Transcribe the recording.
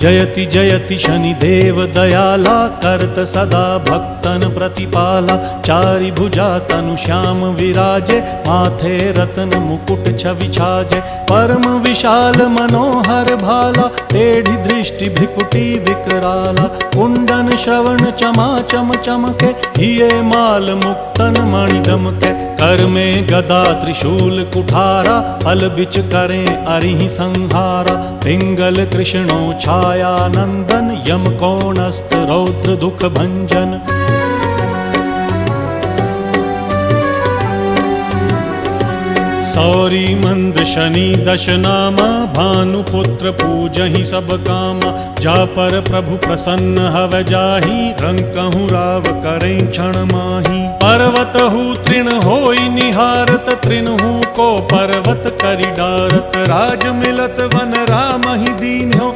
जयति जयति शनिदेव दयाला, करत सदा भक्तन प्रतिपाला। चारि भुजा तनु श्याम विराजे, माथे रत्न मुकुट छवि छाजे। परम विशाल मनोहर भाला, टेढ़ी दृष्टि भ्रिकुटी विकराला। कुंडन श्रवण चमा चम चमके, हिये माल मुक्तन मणि दमके। कर में गदा त्रिशूल कुठारा, फल बिच करें अरिहि संहारा। पिंगल कृष्णो छाया नंदन, यम कोणस्त रौद्र दुख भंजन। सौरी मंद शनि दश नामा, भानुपुत्र पूजहि सब कामा। जा पर प्रभु प्रसन्न हव जाहि, रंकहु राव करें क्षण माहि। पर्वत हु तृण होई निहारत, तृणहु को पर्वत करि डारत। राज मिलत वन राम ही दीन्हो,